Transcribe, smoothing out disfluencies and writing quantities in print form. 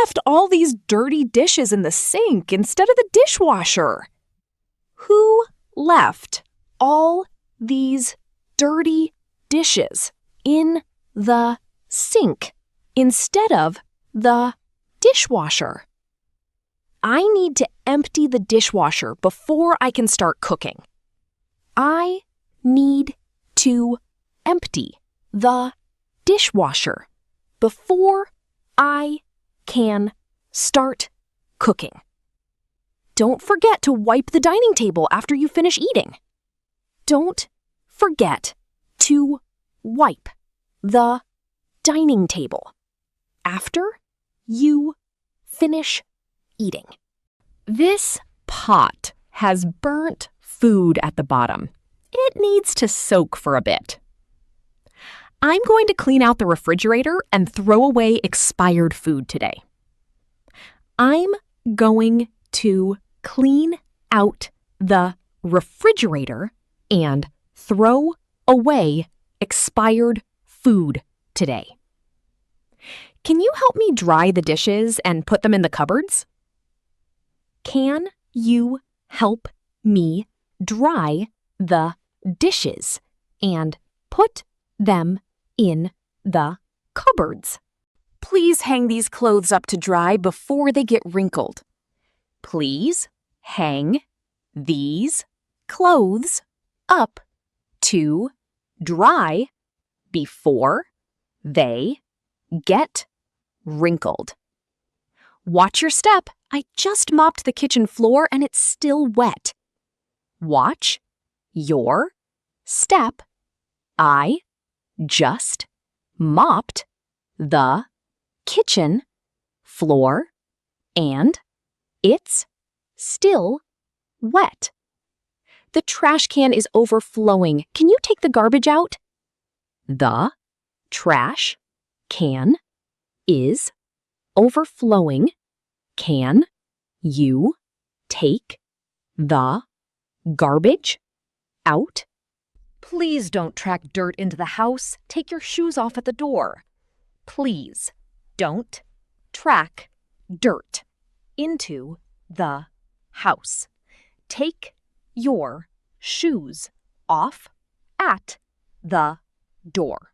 left all these dirty dishes in the sink instead of the dishwasher? Who left all these dirty dishes in the sink instead of the dishwasher? I need to empty the dishwasher before I can start cooking. I need to empty the dishwasher before I can start cooking. Don't forget to wipe the dining table after you finish eating. Don't forget to wipe the dining table after you finish eating. This pot has burnt food at the bottom. It needs to soak for a bit. I'm going to clean out the refrigerator and throw away expired food today. I'm going to clean out the refrigerator and throw away expired food today. Can you help me dry the dishes and put them in the cupboards? Can you help me dry the dishes and put them in the cupboards? Please hang these clothes up to dry before they get wrinkled. Please hang these clothes up to dry before they get wrinkled. Watch your step. I just mopped the kitchen floor and it's still wet. Watch your step. I just mopped the kitchen floor and it's still wet. The trash can is overflowing. Can you take the garbage out? The trash can is overflowing. Can you take the garbage out? Please don't track dirt into the house. Take your shoes off at the door. Please don't track dirt into the house. Take your shoes off at the door.